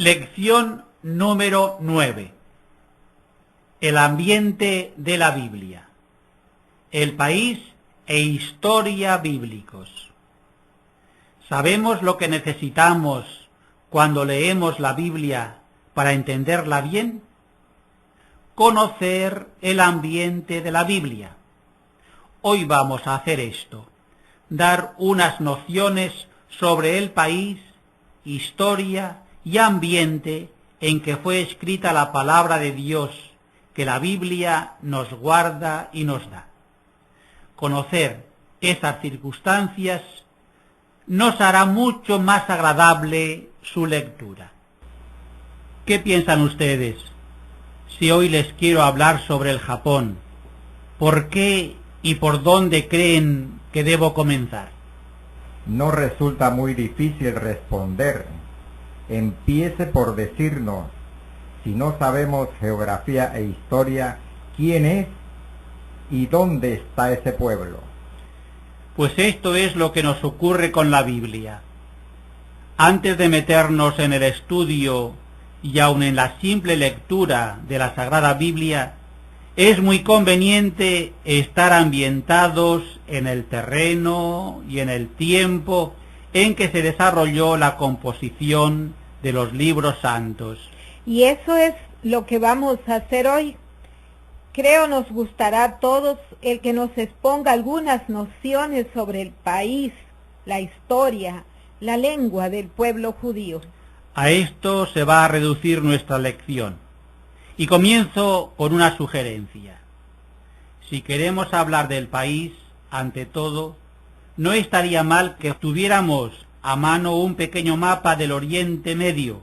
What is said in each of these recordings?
Lección número 9. El ambiente de la Biblia. El país e historia bíblicos. ¿Sabemos lo que necesitamos cuando leemos la Biblia para entenderla bien? Conocer el ambiente de la Biblia. Hoy vamos a hacer esto, dar unas nociones sobre el país, historia y ambiente en que fue escrita la palabra de Dios, que la Biblia nos guarda y nos da. Conocer esas circunstancias nos hará mucho más agradable su lectura. ¿Qué piensan ustedes si hoy les quiero hablar sobre el Japón? ¿Por qué y por dónde creen que debo comenzar? No resulta muy difícil responder. Empiece por decirnos, si no sabemos geografía e historia, quién es y dónde está ese pueblo. Pues esto es lo que nos ocurre con la Biblia. Antes de meternos en el estudio y aun en la simple lectura de la Sagrada Biblia, es muy conveniente estar ambientados en el terreno y en el tiempo en que se desarrolló la composición de los libros santos. Y eso es lo que vamos a hacer hoy. Creo nos gustará a todos el que nos exponga algunas nociones sobre el país, la historia, la lengua del pueblo judío. A esto se va a reducir nuestra lección. Y comienzo con una sugerencia. Si queremos hablar del país, ante todo, no estaría mal que tuviéramos a mano un pequeño mapa del Oriente Medio,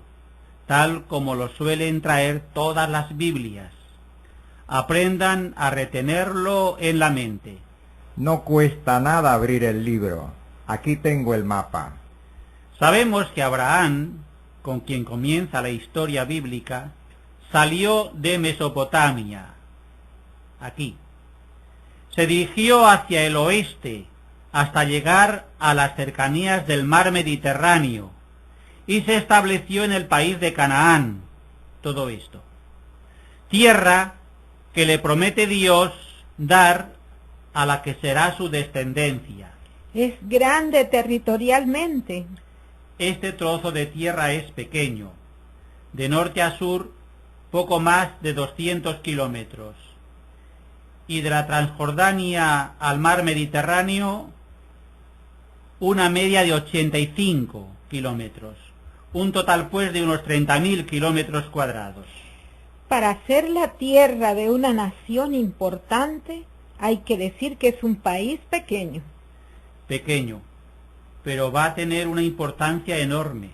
tal como lo suelen traer todas las Biblias. Aprendan a retenerlo en la mente. No cuesta nada abrir el libro. Aquí tengo el mapa. Sabemos que Abraham, con quien comienza la historia bíblica, salió de Mesopotamia, aquí. Se dirigió hacia el oeste hasta llegar a las cercanías del mar Mediterráneo y se estableció en el país de Canaán, todo esto. Tierra que le promete Dios dar a la que será su descendencia. Es grande territorialmente. Este trozo de tierra es pequeño, de norte a sur poco más de 200 kilómetros, y de la Transjordania al mar Mediterráneo una media de 85 kilómetros, un total pues de unos 30.000 kilómetros cuadrados. Para ser la tierra de una nación importante, hay que decir que es un país pequeño. Pequeño, pero va a tener una importancia enorme.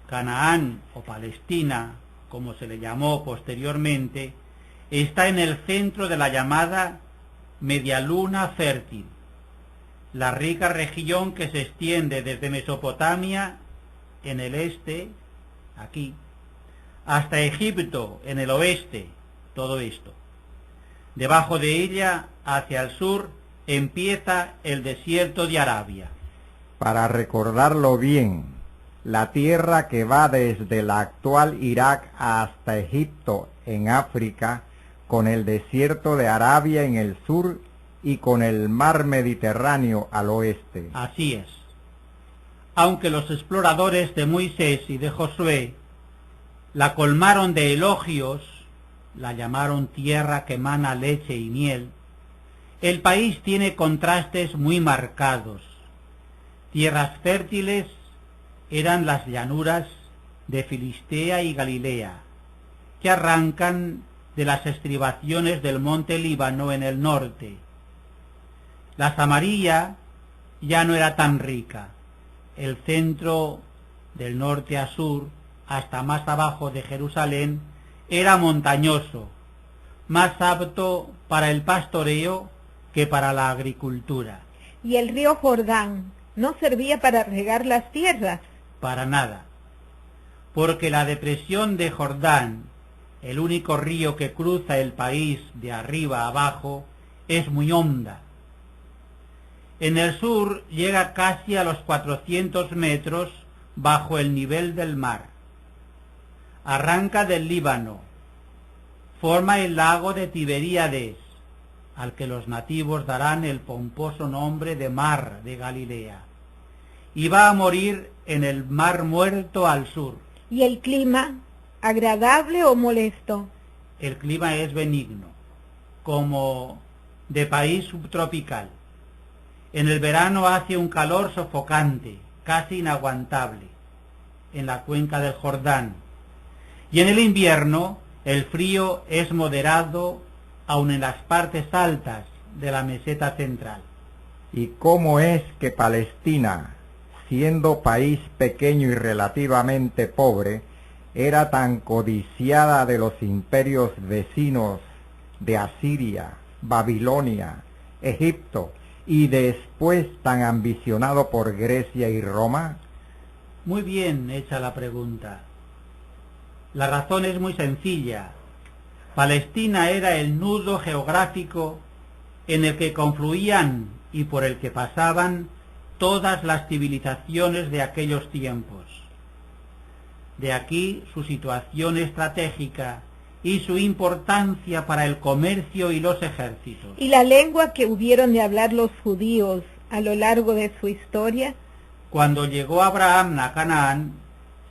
Canaán o Palestina, como se le llamó posteriormente, está en el centro de la llamada Medialuna Fértil, la rica región que se extiende desde Mesopotamia en el este, aquí, hasta Egipto en el oeste, todo esto. Debajo de ella, hacia el sur, empieza el desierto de Arabia. Para recordarlo bien, la tierra que va desde el actual Irak hasta Egipto en África, con el desierto de Arabia en el sur y con el mar Mediterráneo al oeste. Así es. Aunque los exploradores de Moisés y de Josué la colmaron de elogios, la llamaron tierra que emana leche y miel, el país tiene contrastes muy marcados. Tierras fértiles eran las llanuras de Filistea y Galilea, que arrancan de las estribaciones del monte Líbano en el norte. La Samaria ya no era tan rica. El centro, del norte a sur, hasta más abajo de Jerusalén, era montañoso, más apto para el pastoreo que para la agricultura. ¿Y el río Jordán no servía para regar las tierras? Para nada, porque la depresión de Jordán, el único río que cruza el país de arriba a abajo, es muy honda. En el sur llega casi a los 400 metros bajo el nivel del mar. arranca del Líbano, forma el lago de Tiberíades, al que los nativos darán el pomposo nombre de Mar de Galilea, y va a morir en el Mar Muerto al sur. ¿Y el clima, agradable o molesto? El clima es benigno, como de país subtropical. En el verano hace un calor sofocante, casi inaguantable, en la cuenca del Jordán, y en el invierno el frío es moderado aun en las partes altas de la meseta central. ¿Y cómo es que Palestina, siendo país pequeño y relativamente pobre, era tan codiciada de los imperios vecinos de Asiria, Babilonia, Egipto, y después tan ambicionado por Grecia y Roma? Muy bien hecha la pregunta. La razón es muy sencilla. Palestina era el nudo geográfico en el que confluían y por el que pasaban todas las civilizaciones de aquellos tiempos. De aquí su situación estratégica y su importancia para el comercio y los ejércitos. ¿Y la lengua que hubieron de hablar los judíos a lo largo de su historia? Cuando llegó Abraham a Canaán,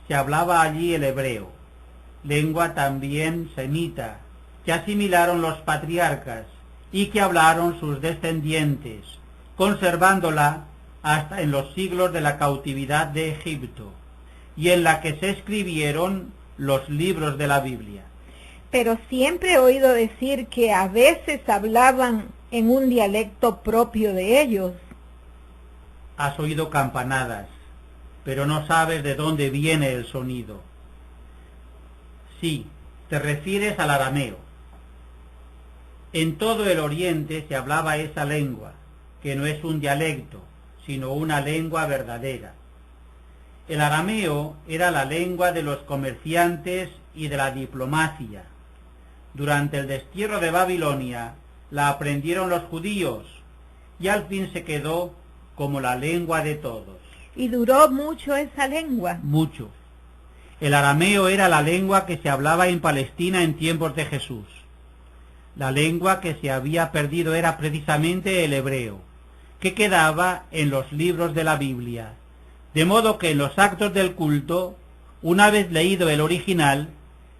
se hablaba allí el hebreo, lengua también semita, que asimilaron los patriarcas y que hablaron sus descendientes, conservándola hasta en los siglos de la cautividad de Egipto, y en la que se escribieron los libros de la Biblia. Pero siempre he oído decir que a veces hablaban en un dialecto propio de ellos. Has oído campanadas, pero no sabes de dónde viene el sonido. Sí, te refieres al arameo. En todo el Oriente se hablaba esa lengua, que no es un dialecto, sino una lengua verdadera. El arameo era la lengua de los comerciantes y de la diplomacia. Durante el destierro de Babilonia la aprendieron los judíos y al fin se quedó como la lengua de todos. ¿Y duró mucho esa lengua? Mucho. El arameo era la lengua que se hablaba en Palestina en tiempos de Jesús. La lengua que se había perdido era precisamente el hebreo, que quedaba en los libros de la Biblia, de modo que en los actos del culto, una vez leído el original,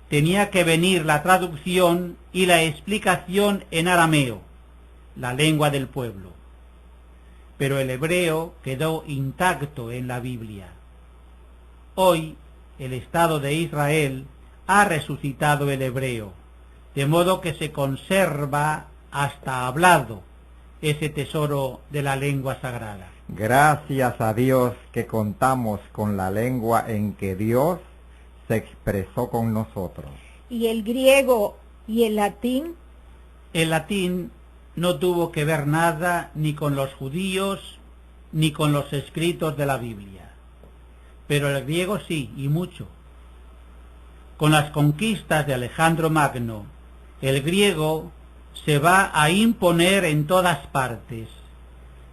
tenía que venir la traducción y la explicación en arameo, la lengua del pueblo. Pero el hebreo quedó intacto en la Biblia. Hoy, el Estado de Israel ha resucitado el hebreo, de modo que se conserva hasta hablado ese tesoro de la lengua sagrada. Gracias a Dios que contamos con la lengua en que Dios se expresó con nosotros. ¿Y el griego y el latín? El latín no tuvo que ver nada ni con los judíos ni con los escritos de la Biblia, pero el griego sí, y mucho. Con las conquistas de Alejandro Magno, el griego se va a imponer en todas partes,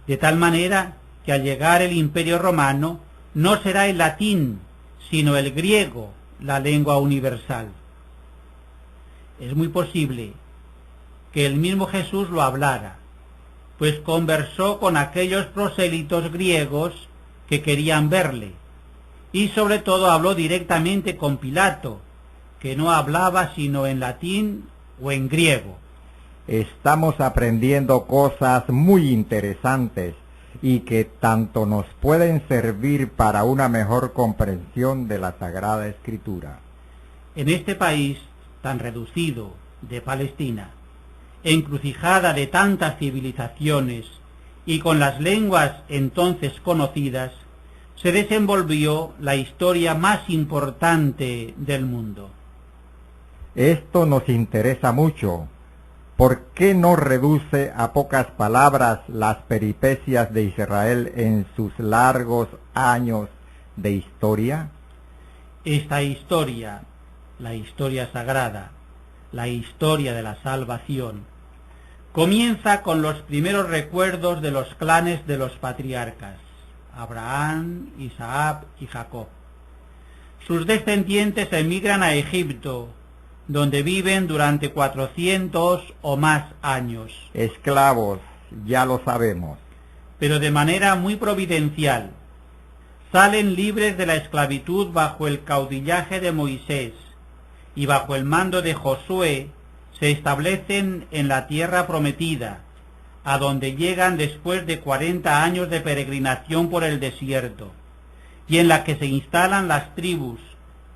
de tal manera que al llegar el Imperio Romano no será el latín, sino el griego, la lengua universal. Es muy posible que el mismo Jesús lo hablara, pues conversó con aquellos prosélitos griegos que querían verle, y sobre todo habló directamente con Pilato, que no hablaba sino en latín o en griego. Estamos aprendiendo cosas muy interesantes y que tanto nos pueden servir para una mejor comprensión de la Sagrada Escritura. En este país tan reducido de Palestina, encrucijada de tantas civilizaciones y con las lenguas entonces conocidas, se desenvolvió la historia más importante del mundo. Esto nos interesa mucho. ¿Por qué no reduce a pocas palabras las peripecias de Israel en sus largos años de historia? Esta historia, la historia sagrada, la historia de la salvación, comienza con los primeros recuerdos de los clanes de los patriarcas, Abraham, Isaac y Jacob. Sus descendientes emigran a Egipto, donde viven durante 400 o más años. Esclavos, ya lo sabemos. Pero de manera muy providencial. Salen libres de la esclavitud bajo el caudillaje de Moisés, y bajo el mando de Josué se establecen en la tierra prometida, a donde llegan después de 40 años de peregrinación por el desierto, y en la que se instalan las tribus,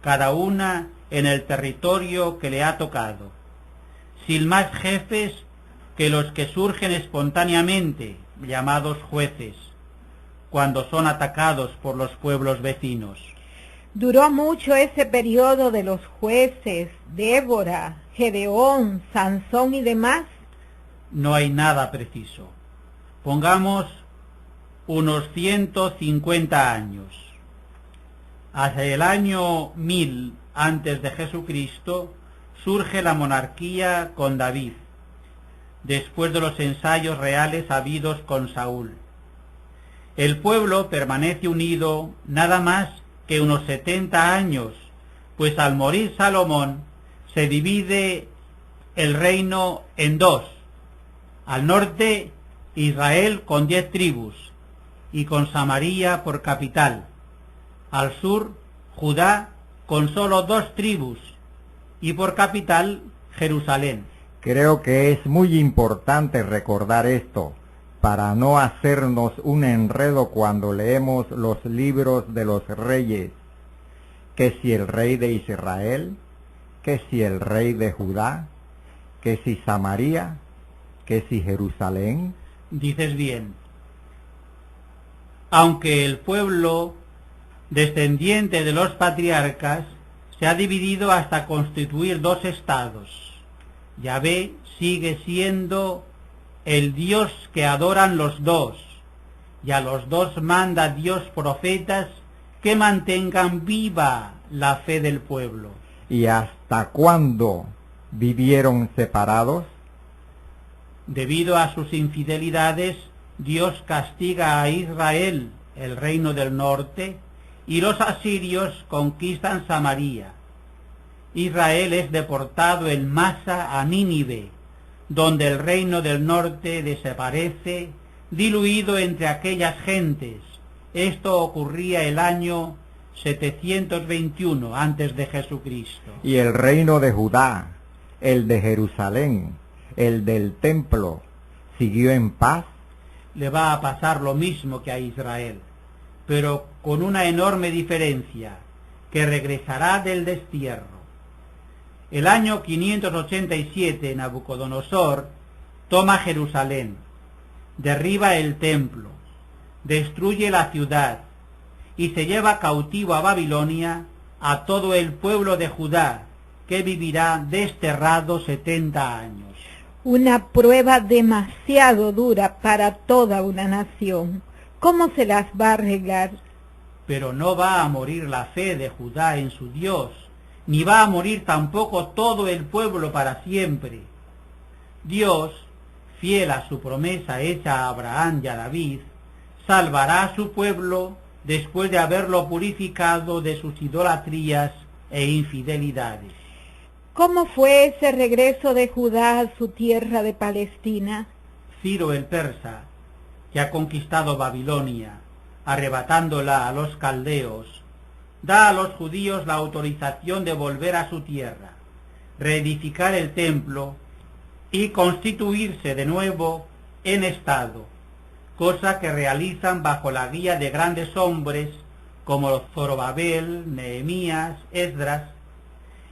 cada una en el territorio que le ha tocado, sin más jefes que los que surgen espontáneamente, llamados jueces, cuando son atacados por los pueblos vecinos. Duró mucho ese periodo de los jueces, Débora, Gedeón, Sansón y demás. No hay nada preciso. Pongamos unos 150 años. Hacia el año 1000 antes de Jesucristo surge la monarquía con David, después de los ensayos reales habidos con Saúl. El pueblo permanece unido nada más que unos 70 años, pues al morir Salomón se divide el reino en dos. Al norte, Israel con 10 tribus, y con Samaria por capital. Al sur, Judá con solo 2 tribus, y por capital, Jerusalén. Creo que es muy importante recordar esto, para no hacernos un enredo cuando leemos los libros de los reyes, que si el rey de Israel, que si el rey de Judá, que si Samaria, que si Jerusalén. Dices bien. Aunque el pueblo descendiente de los patriarcas se ha dividido hasta constituir 2 estados, Yahvé sigue siendo el Dios que adoran los dos, y a los dos manda Dios profetas que mantengan viva la fe del pueblo. ¿Y hasta cuándo vivieron separados? Debido a sus infidelidades, Dios castiga a Israel, el reino del norte, y los asirios conquistan Samaria. Israel es deportado en masa a Nínive, donde el reino del norte desaparece, diluido entre aquellas gentes. Esto ocurría el año 721 antes de Jesucristo. Y el reino de Judá, el de Jerusalén, el del templo, ¿siguió en paz? Le va a pasar lo mismo que a Israel, pero con una enorme diferencia, que regresará del destierro. El año 587 Nabucodonosor toma Jerusalén, derriba el templo, destruye la ciudad y se lleva cautivo a Babilonia a todo el pueblo de Judá, que vivirá desterrado 70 años. Una prueba demasiado dura para toda una nación. ¿Cómo se las va a arreglar? Pero no va a morir la fe de Judá en su Dios, ni va a morir tampoco todo el pueblo para siempre. Dios, fiel a su promesa hecha a Abraham y a David, salvará a su pueblo después de haberlo purificado de sus idolatrías e infidelidades. ¿Cómo fue ese regreso de Judá a su tierra de Palestina? Ciro el persa, que ha conquistado Babilonia, arrebatándola a los caldeos, da a los judíos la autorización de volver a su tierra, reedificar el templo y constituirse de nuevo en estado, cosa que realizan bajo la guía de grandes hombres como Zorobabel, Nehemías, Esdras.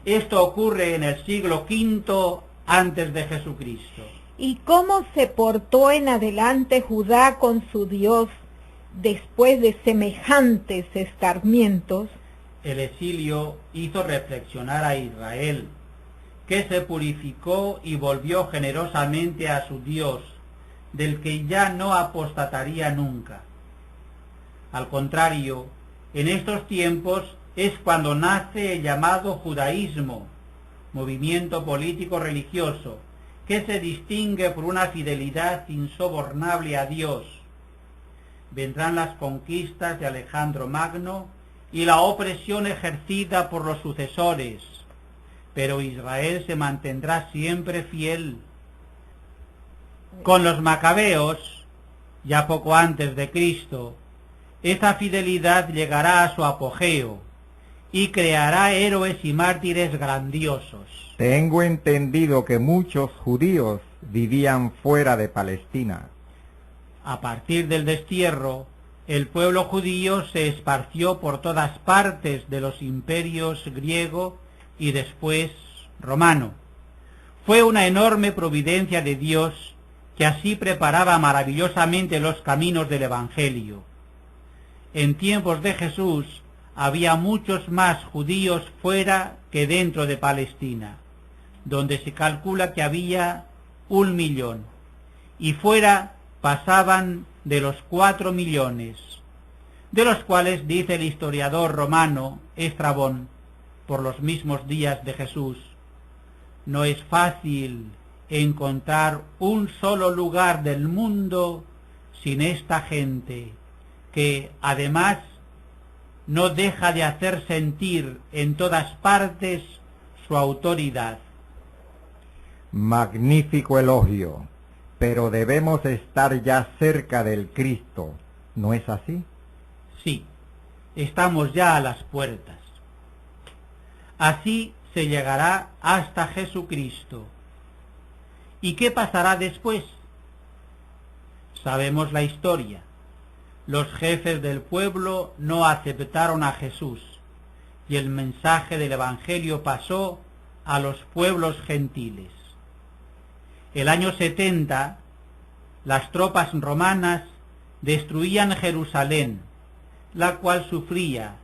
Esto ocurre en el siglo V antes de Jesucristo. ¿Y cómo se portó en adelante Judá con su Dios después de semejantes escarmientos? El exilio hizo reflexionar a Israel, que se purificó y volvió generosamente a su Dios, del que ya no apostataría nunca. Al contrario, en estos tiempos es cuando nace el llamado judaísmo, movimiento político-religioso, que se distingue por una fidelidad insobornable a Dios. Vendrán las conquistas de Alejandro Magno y la opresión ejercida por los sucesores, pero Israel se mantendrá siempre fiel. Con los macabeos, ya poco antes de Cristo, esta fidelidad llegará a su apogeo y creará héroes y mártires grandiosos. Tengo entendido que muchos judíos vivían fuera de Palestina. A partir del destierro, el pueblo judío se esparció por todas partes de los imperios griego y después romano. Fue una enorme providencia de Dios que así preparaba maravillosamente los caminos del Evangelio. En tiempos de Jesús había muchos más judíos fuera que dentro de Palestina, donde se calcula que había 1 millón, y fuera pasaban de los 4 millones, de los cuales dice el historiador romano Estrabón, por los mismos días de Jesús: no es fácil encontrar un solo lugar del mundo sin esta gente, que además no deja de hacer sentir en todas partes su autoridad. Magnífico elogio, pero debemos estar ya cerca del Cristo, ¿no es así? Sí, estamos ya a las puertas. Así se llegará hasta Jesucristo. ¿Y qué pasará después? Sabemos la historia. Los jefes del pueblo no aceptaron a Jesús, y el mensaje del Evangelio pasó a los pueblos gentiles. El año 70, las tropas romanas destruían Jerusalén, la cual sufría,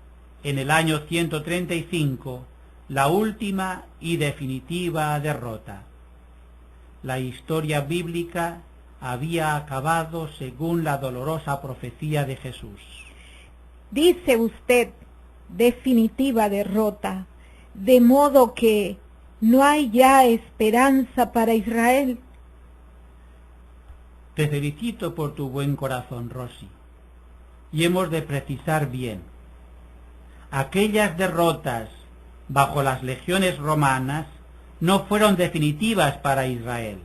en el año 135, la última y definitiva derrota. La historia bíblica había acabado según la dolorosa profecía de Jesús. Dice usted, definitiva derrota, de modo que no hay ya esperanza para Israel. Te felicito por tu buen corazón, Rosy, y hemos de precisar bien. Aquellas derrotas bajo las legiones romanas no fueron definitivas para Israel,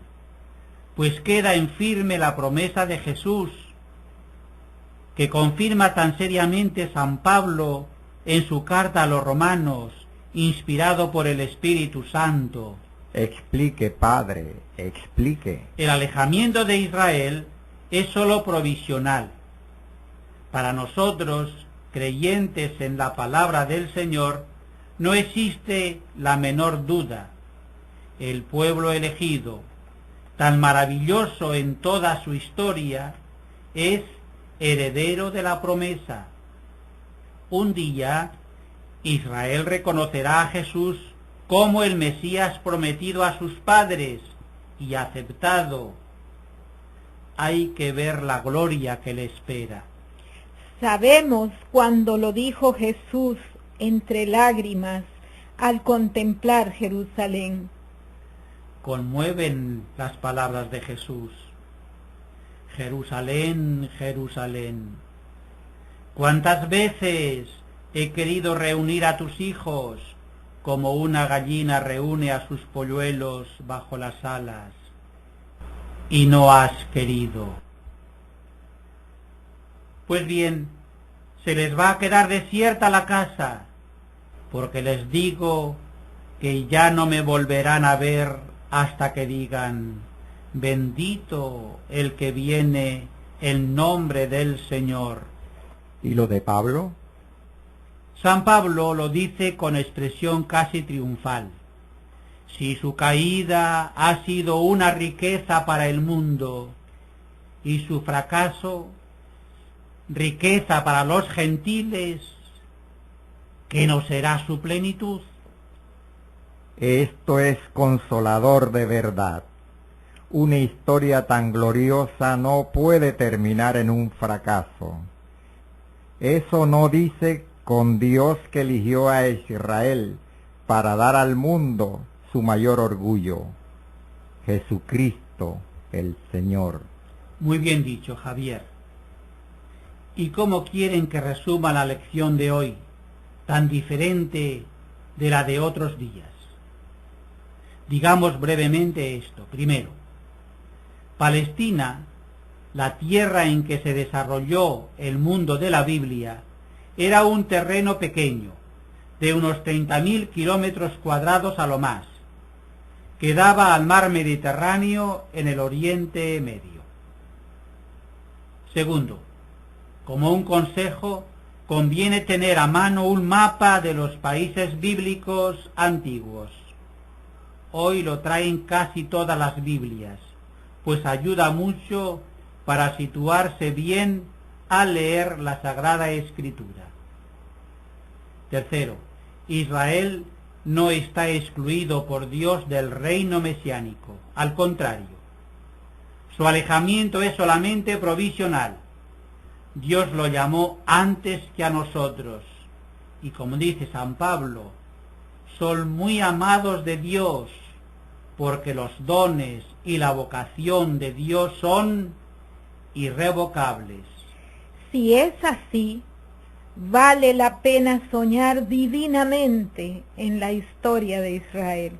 pues queda en firme la promesa de Jesús, que confirma tan seriamente San Pablo en su carta a los romanos, inspirado por el Espíritu Santo. Explique, Padre, explique. El alejamiento de Israel es sólo provisional. Para nosotros, creyentes en la palabra del Señor, no existe la menor duda. El pueblo elegido, tan maravilloso en toda su historia, es heredero de la promesa. Un día, Israel reconocerá a Jesús como el Mesías prometido a sus padres y aceptado. Hay que ver la gloria que le espera. Sabemos cuando lo dijo Jesús entre lágrimas al contemplar Jerusalén. Conmueven las palabras de Jesús. Jerusalén, Jerusalén, ¿cuántas veces he querido reunir a tus hijos como una gallina reúne a sus polluelos bajo las alas, y no has querido? Pues bien, se les va a quedar desierta la casa, porque les digo que ya no me volverán a ver hasta que digan: bendito el que viene en nombre del Señor. ¿Y lo de Pablo? San Pablo lo dice con expresión casi triunfal. Si su caída ha sido una riqueza para el mundo y su fracaso riqueza para los gentiles, ¿qué no será su plenitud? Esto es consolador de verdad. Una historia tan gloriosa no puede terminar en un fracaso. Eso no dice con Dios que eligió a Israel para dar al mundo su mayor orgullo, Jesucristo el Señor. Muy bien dicho, Javier. ¿Y cómo quieren que resuma la lección de hoy? tan diferente de la de otros días? Digamos brevemente esto. Primero, Palestina, la tierra en que se desarrolló el mundo de la Biblia, era un terreno pequeño, de unos 30.000 kilómetros cuadrados a lo más, que daba al mar Mediterráneo en el Oriente Medio. Segundo, como un consejo, conviene tener a mano un mapa de los países bíblicos antiguos. Hoy lo traen casi todas las Biblias, pues ayuda mucho para situarse bien al leer la Sagrada Escritura. Tercero, Israel no está excluido por Dios del reino mesiánico, al contrario. Su alejamiento es solamente provisional. Dios lo llamó antes que a nosotros, y como dice San Pablo, son muy amados de Dios, porque los dones y la vocación de Dios son irrevocables. Si es así, vale la pena soñar divinamente en la historia de Israel.